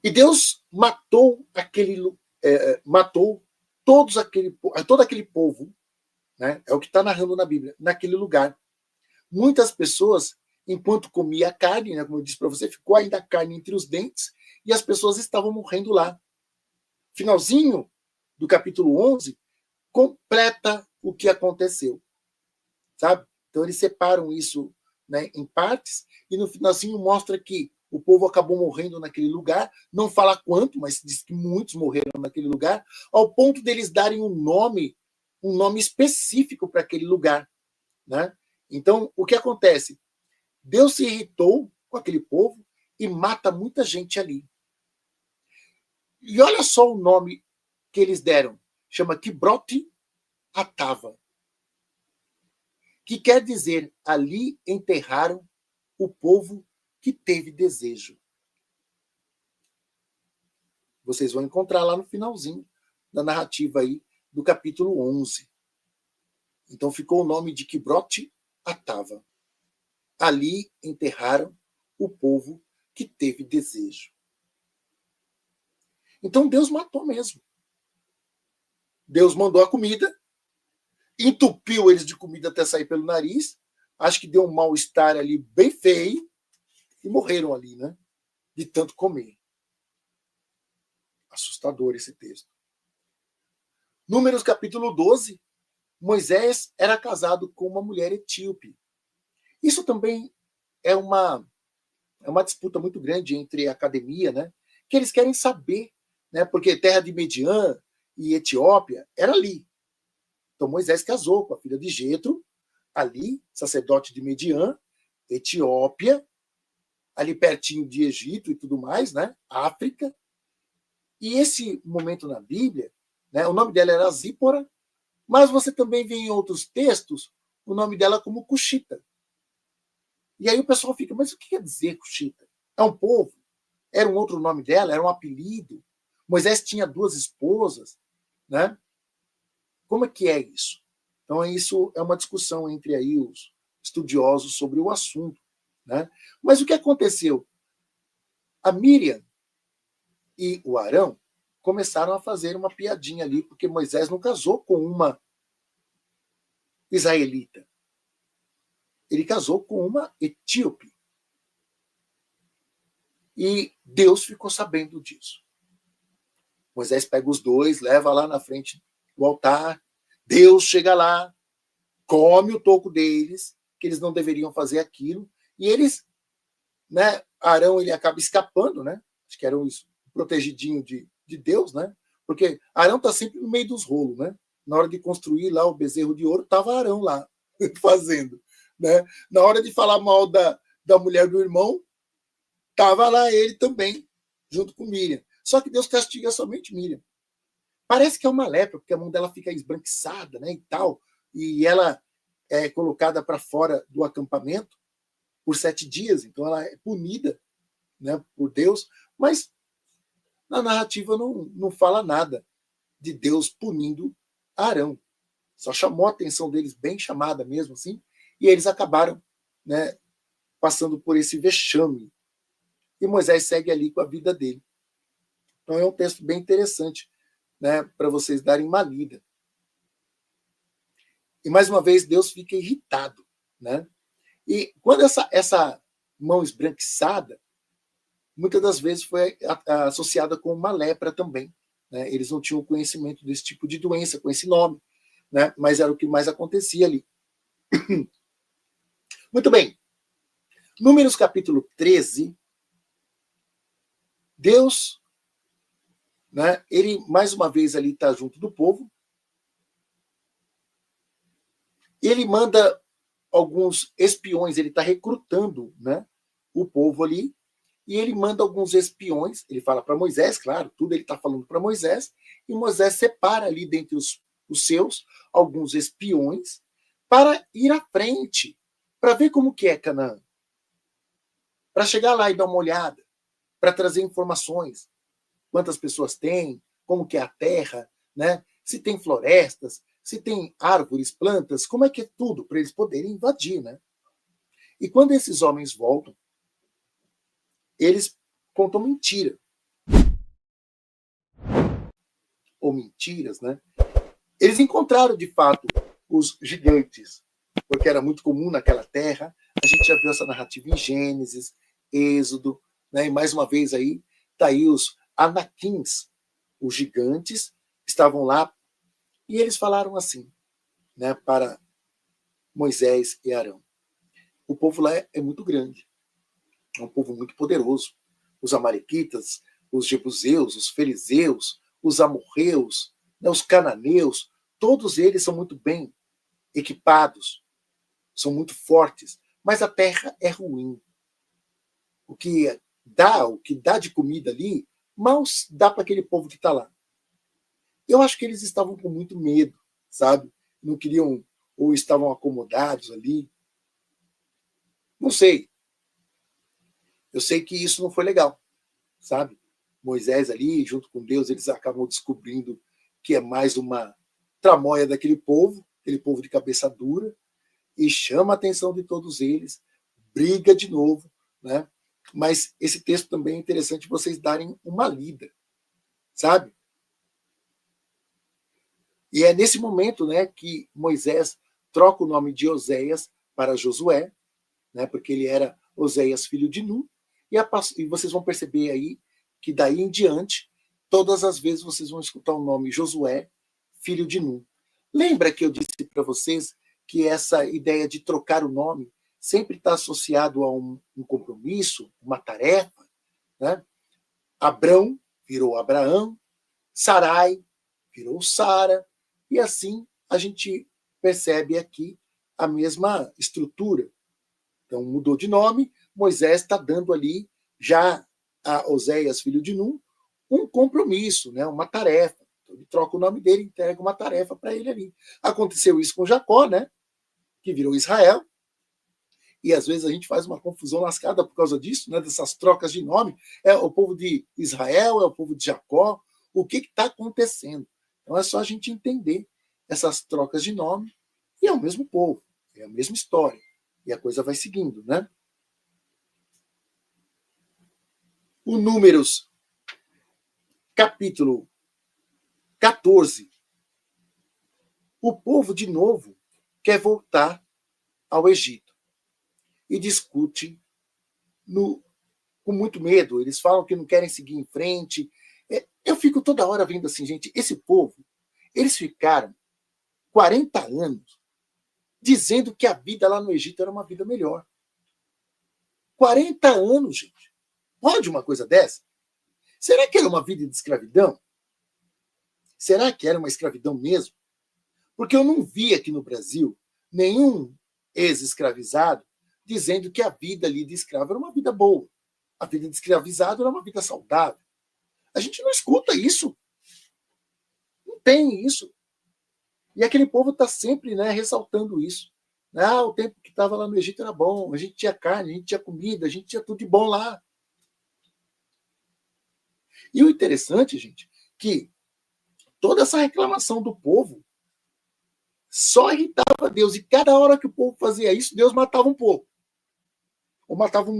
E Deus matou matou todo aquele povo, né? É o que está narrando na Bíblia, naquele lugar. Muitas pessoas, enquanto comia a carne, né, como eu disse para você, ficou ainda a carne entre os dentes, e as pessoas estavam morrendo lá. Finalzinho do capítulo 11 completa o que aconteceu, sabe? Então eles separam isso, né, em partes, e no finalzinho mostra que o povo acabou morrendo naquele lugar, não fala quanto, mas diz que muitos morreram naquele lugar, ao ponto deles darem um nome específico para aquele lugar, né? Então, o que acontece? Deus se irritou com aquele povo e mata muita gente ali. E olha só o nome que eles deram. Chama Kibroth Hatava, que quer dizer, ali enterraram o povo que teve desejo. Vocês vão encontrar lá no finalzinho da narrativa aí do capítulo 11. Então ficou o nome de Kibroth Hatava. Ali enterraram o povo que teve desejo. Então Deus matou mesmo. Deus mandou a comida, entupiu eles de comida até sair pelo nariz, acho que deu um mal-estar ali bem feio, e morreram ali, né? De tanto comer. Assustador esse texto. Números capítulo 12, Moisés era casado com uma mulher etíope. Isso também é uma disputa muito grande entre a academia, né? Que eles querem saber, né? Porque terra de Mediã e Etiópia era ali. Então Moisés casou com a filha de Jetro, ali, sacerdote de Mediã, Etiópia, ali pertinho de Egito e tudo mais, né? África. E esse momento na Bíblia, né? O nome dela era Zípora, mas você também vê em outros textos o nome dela como Cuxita. E aí o pessoal fica, mas o que quer dizer Cuxita? É um povo? Era um outro nome dela? Era um apelido? Moisés tinha duas esposas, né? Como é que é isso? Então isso é uma discussão entre aí os estudiosos sobre o assunto, né? Mas o que aconteceu? A Miriam e o Arão começaram a fazer uma piadinha ali, porque Moisés não casou com uma israelita. Ele casou com uma etíope. E Deus ficou sabendo disso. Moisés pega os dois, leva lá na frente do altar. Deus chega lá, come o toco deles, que eles não deveriam fazer aquilo. E eles, né, Arão ele acaba escapando, né? Acho que era um protegidinho de Deus, né? Porque Arão está sempre no meio dos rolos, né? Na hora de construir lá o bezerro de ouro, estava Arão lá fazendo, né? Na hora de falar mal da mulher do irmão, estava lá ele também, junto com Miriam. Só que Deus castiga somente Miriam. Parece que é uma lepra, porque a mão dela fica esbranquiçada, né, e tal, e ela é colocada para fora do acampamento por 7 dias, então ela é punida, né, por Deus, mas na narrativa não fala nada de Deus punindo Arão. Só chamou a atenção deles, bem chamada mesmo assim, e eles acabaram, né, passando por esse vexame. E Moisés segue ali com a vida dele. Então é um texto bem interessante, né, para vocês darem uma lida. E mais uma vez Deus fica irritado, né? E quando essa mão esbranquiçada, muitas das vezes foi associada com uma lepra também, né? Eles não tinham conhecimento desse tipo de doença com esse nome, né? Mas era o que mais acontecia ali. Muito bem. Números capítulo 13, Deus, né, ele mais uma vez ali está junto do povo, ele manda alguns espiões, ele está recrutando, né, o povo ali, e ele manda alguns espiões, ele fala para Moisés, claro, tudo ele está falando para Moisés, e Moisés separa ali dentre os seus alguns espiões para ir à frente, para ver como que é Canaã, para chegar lá e dar uma olhada, para trazer informações, quantas pessoas tem, como que é a terra, né? Se tem florestas, se tem árvores, plantas, como é que é tudo, para eles poderem invadir, né? E quando esses homens voltam, eles contam mentira. ou mentiras, né? Eles encontraram, de fato, os gigantes, porque era muito comum naquela terra. A gente já viu essa narrativa em Gênesis, Êxodo, né? E mais uma vez aí, tá aí os anaquins, os gigantes, estavam lá, e eles falaram assim, né, para Moisés e Arão. O povo lá é muito grande, é um povo muito poderoso. Os amalequitas, os jebuseus, os fariseus, os amorreus, né, os cananeus, todos eles são muito bem equipados, são muito fortes, mas a terra é ruim. O que dá de comida ali, mal dá para aquele povo que está lá. Eu acho que eles estavam com muito medo, sabe? Não queriam, ou estavam acomodados ali. Não sei. Eu sei que isso não foi legal, sabe? Moisés ali, junto com Deus, eles acabam descobrindo que é mais uma tramóia daquele povo de cabeça dura, e chama a atenção de todos eles, briga de novo, né? Mas esse texto também é interessante vocês darem uma lida, sabe? E é nesse momento, né, que Moisés troca o nome de Oséias para Josué, né, porque ele era Oséias, filho de Nun, e vocês vão perceber aí que daí em diante, todas as vezes vocês vão escutar o nome Josué, filho de Nun. Lembra que eu disse para vocês que essa ideia de trocar o nome sempre está associado a um compromisso, uma tarefa, né? Abrão virou Abraão, Sarai virou Sara, e assim a gente percebe aqui a mesma estrutura. Então mudou de nome, Moisés está dando ali já a Oséias, filho de Nun, um compromisso, né? Uma tarefa. Então, ele troca o nome dele, entrega uma tarefa para ele ali. Aconteceu isso com Jacó, né? Que virou Israel, e às vezes a gente faz uma confusão lascada por causa disso, né? Dessas trocas de nome. É o povo de Israel, é o povo de Jacó. O que está acontecendo? Então é só a gente entender essas trocas de nome, e é o mesmo povo, é a mesma história, e a coisa vai seguindo, né? O Números, capítulo 14, o povo de novo quer voltar ao Egito e discute com muito medo. Eles falam que não querem seguir em frente. Eu fico toda hora vendo assim, gente, esse povo, eles ficaram 40 anos dizendo que a vida lá no Egito era uma vida melhor. 40 anos, gente. Pode uma coisa dessa? Será que era uma vida de escravidão? Será que era uma escravidão mesmo? Porque eu não vi aqui no Brasil nenhum ex-escravizado dizendo que a vida ali de escravo era uma vida boa. A vida de escravizado era uma vida saudável. A gente não escuta isso. Não tem isso. E aquele povo está sempre, né, ressaltando isso. Ah, o tempo que estava lá no Egito era bom, a gente tinha carne, a gente tinha comida, a gente tinha tudo de bom lá. E o interessante, gente, que toda essa reclamação do povo só irritava Deus. E cada hora que o povo fazia isso, Deus matava um pouco. Ou matava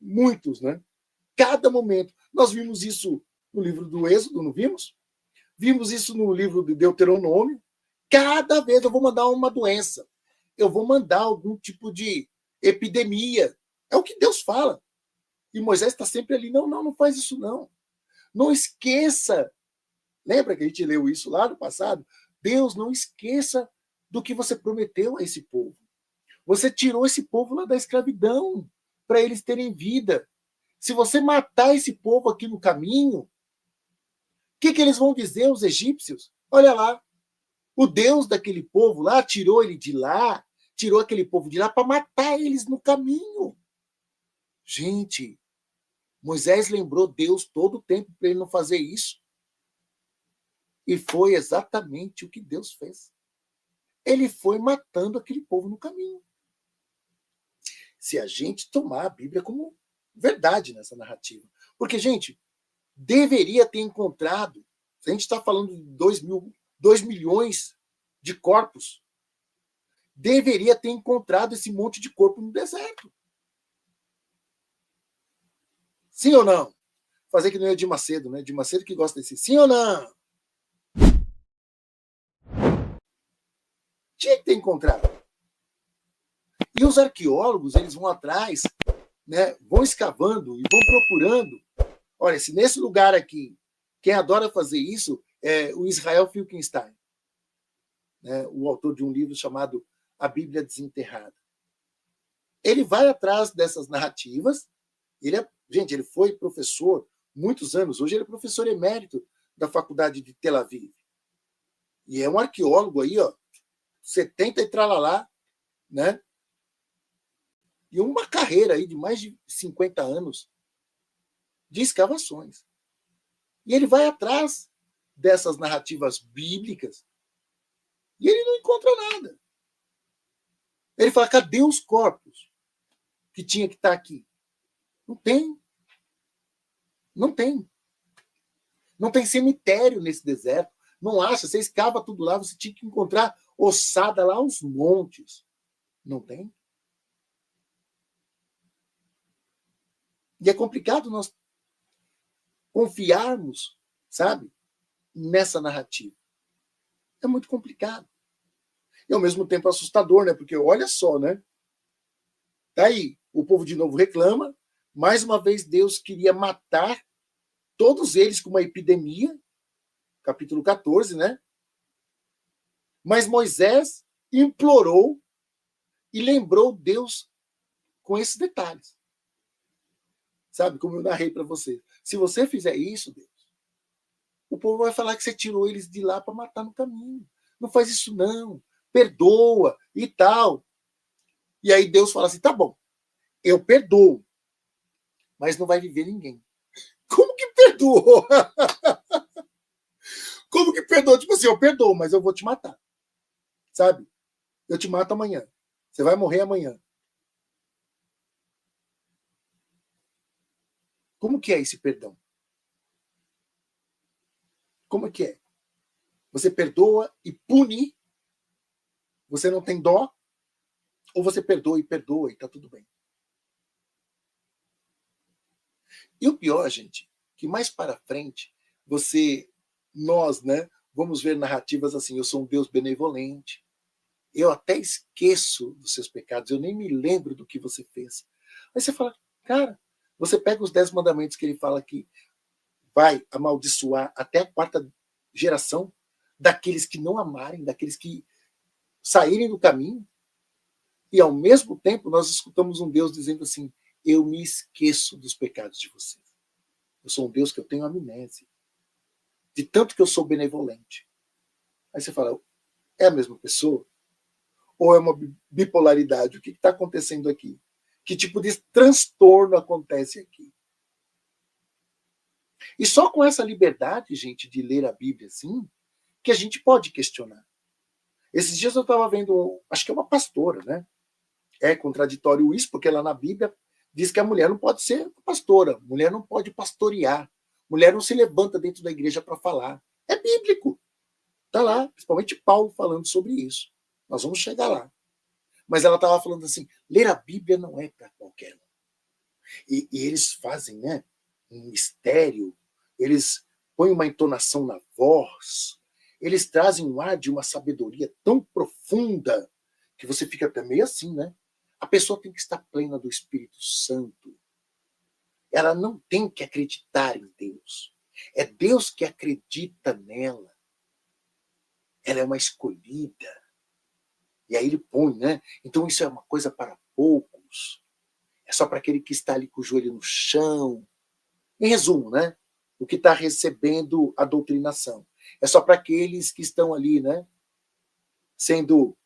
muitos, né? Cada momento. Nós vimos isso no livro do Êxodo, não vimos? Vimos isso no livro de Deuteronômio. Cada vez eu vou mandar uma doença. Eu vou mandar algum tipo de epidemia. É o que Deus fala. E Moisés está sempre ali. Não faz isso não. Não esqueça. Lembra que a gente leu isso lá no passado? Deus, não esqueça do que você prometeu a esse povo. Você tirou esse povo lá da escravidão para eles terem vida. Se você matar esse povo aqui no caminho, o que eles vão dizer, os egípcios? Olha lá, o Deus daquele povo lá tirou ele de lá, tirou aquele povo de lá para matar eles no caminho. Gente, Moisés lembrou Deus todo o tempo para ele não fazer isso. E foi exatamente o que Deus fez. Ele foi matando aquele povo no caminho. Se a gente tomar a Bíblia como verdade nessa narrativa. Porque, gente, deveria ter encontrado, se a gente está falando de 2 milhões de corpos, deveria ter encontrado esse monte de corpo no deserto. Sim ou não? Fazer que nem o Edir Macedo, né? Edir Macedo que gosta desse sim ou não? Tinha que ter encontrado. E os arqueólogos, eles vão atrás, né, vão escavando e vão procurando. Olha, se nesse lugar aqui, quem adora fazer isso é o Israel Finkelstein, né, o autor de um livro chamado A Bíblia Desenterrada. Ele vai atrás dessas narrativas. Gente, ele foi professor muitos anos. Hoje ele é professor emérito da Faculdade de Tel Aviv. E é um arqueólogo aí, ó, 70 e tralalá, né? E uma carreira aí de mais de 50 anos de escavações. E ele vai atrás dessas narrativas bíblicas e ele não encontra nada. Ele fala, cadê os corpos que tinha que estar aqui? Não tem. Não tem. Não tem cemitério nesse deserto. Não acha. Você escava tudo lá, você tinha que encontrar ossada lá aos montes. Não tem. E é complicado nós confiarmos, sabe, nessa narrativa. É muito complicado. E ao mesmo tempo assustador, né? Porque olha só, né? Tá aí, o povo de novo reclama. Mais uma vez Deus queria matar todos eles com uma epidemia, capítulo 14, né? Mas Moisés implorou e lembrou Deus com esses detalhes. Sabe, como eu narrei para você. Se você fizer isso, Deus, o povo vai falar que você tirou eles de lá para matar no caminho. Não faz isso não. Perdoa e tal. E aí Deus fala assim, tá bom, eu perdoo, mas não vai viver ninguém. Como que perdoou? Como que perdoou? Tipo assim, eu perdoo, mas eu vou te matar. Sabe? Eu te mato amanhã. Você vai morrer amanhã. Como que é esse perdão? Como é que é? Você perdoa e pune? Você não tem dó? Ou você perdoa e tá tudo bem? E o pior, gente, que mais para frente, nós, né, vamos ver narrativas assim, eu sou um Deus benevolente, eu até esqueço dos seus pecados, eu nem me lembro do que você fez. Aí você fala, cara, você pega os 10 mandamentos que ele fala que vai amaldiçoar até a quarta geração daqueles que não amarem, daqueles que saírem do caminho, e ao mesmo tempo nós escutamos um Deus dizendo assim, eu me esqueço dos pecados de vocês. Eu sou um Deus que eu tenho amnésia, de tanto que eu sou benevolente. Aí você fala, é a mesma pessoa? Ou é uma bipolaridade? O que está acontecendo aqui? Que tipo de transtorno acontece aqui? E só com essa liberdade, gente, de ler a Bíblia assim, que a gente pode questionar. Esses dias eu estava vendo, acho que é uma pastora, né? É contraditório isso, porque lá na Bíblia diz que a mulher não pode ser pastora, mulher não pode pastorear, mulher não se levanta dentro da igreja para falar. É bíblico. Está lá, principalmente Paulo falando sobre isso. Nós vamos chegar lá. Mas ela estava falando assim, ler a Bíblia não é para qualquer um. E eles fazem, né, um mistério, eles põem uma entonação na voz, eles trazem um ar de uma sabedoria tão profunda que você fica até meio assim, né? A pessoa tem que estar plena do Espírito Santo. Ela não tem que acreditar em Deus. É Deus que acredita nela. Ela é uma escolhida. E aí ele põe, né? Então isso é uma coisa para poucos. É só para aquele que está ali com o joelho no chão. Em resumo, né? O que está recebendo a doutrinação. É só para aqueles que estão ali, né? Sendo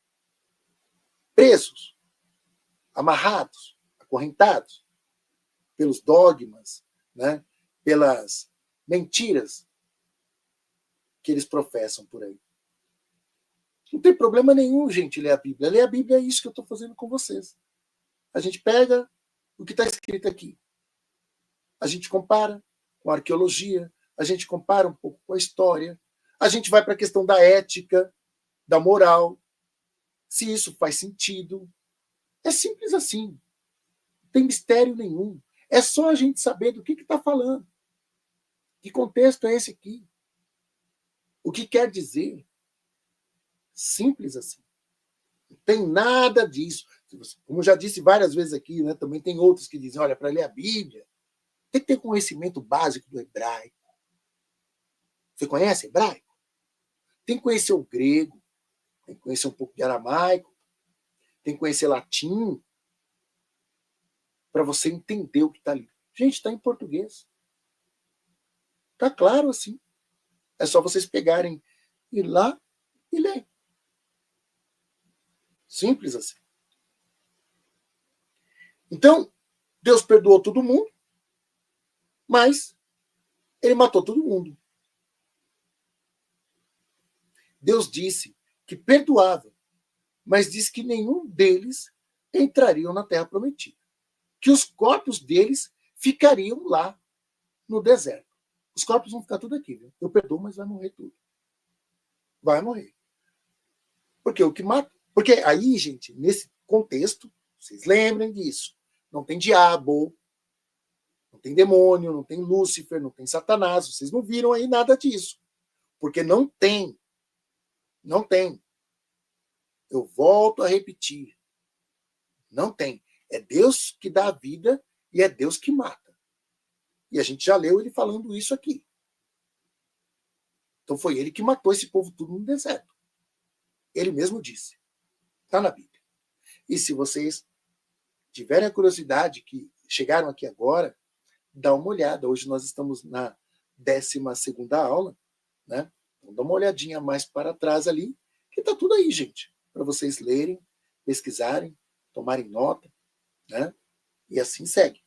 presos, amarrados, acorrentados pelos dogmas, né? Pelas mentiras que eles professam por aí. Não tem problema nenhum, gente, ler a Bíblia. Ler a Bíblia é isso que eu estou fazendo com vocês. A gente pega o que está escrito aqui. A gente compara com a arqueologia, a gente compara um pouco com a história, a gente vai para a questão da ética, da moral, se isso faz sentido. É simples assim. Não tem mistério nenhum. É só a gente saber do que está falando. Que contexto é esse aqui? O que quer dizer? Simples assim. Não tem nada disso. Como eu já disse várias vezes aqui, né, também tem outros que dizem, olha, para ler a Bíblia, tem que ter conhecimento básico do hebraico. Você conhece hebraico? Tem que conhecer o grego, tem que conhecer um pouco de aramaico, tem que conhecer latim, para você entender o que está ali. Gente, está em português. Está claro assim. É só vocês pegarem, ir lá e ler. Simples assim. Então, Deus perdoou todo mundo, mas ele matou todo mundo. Deus disse que perdoava, mas disse que nenhum deles entrariam na terra prometida. Que os corpos deles ficariam lá no deserto. Os corpos vão ficar tudo aqui, viu? Eu perdoo, mas vai morrer tudo. Vai morrer. Porque o que mata. Porque aí, gente, nesse contexto, vocês lembrem disso. Não tem diabo, não tem demônio, não tem Lúcifer, não tem Satanás. Vocês não viram aí nada disso. Porque não tem. Não tem. Eu volto a repetir. Não tem. É Deus que dá a vida e é Deus que mata. E a gente já leu ele falando isso aqui. Então foi ele que matou esse povo tudo no deserto. Ele mesmo disse. Está na Bíblia. E se vocês tiverem a curiosidade, que chegaram aqui agora, dá uma olhada. Hoje nós estamos na 12ª aula, né? Então dá uma olhadinha mais para trás ali, que está tudo aí, gente. Para vocês lerem, pesquisarem, tomarem nota, né? E assim segue.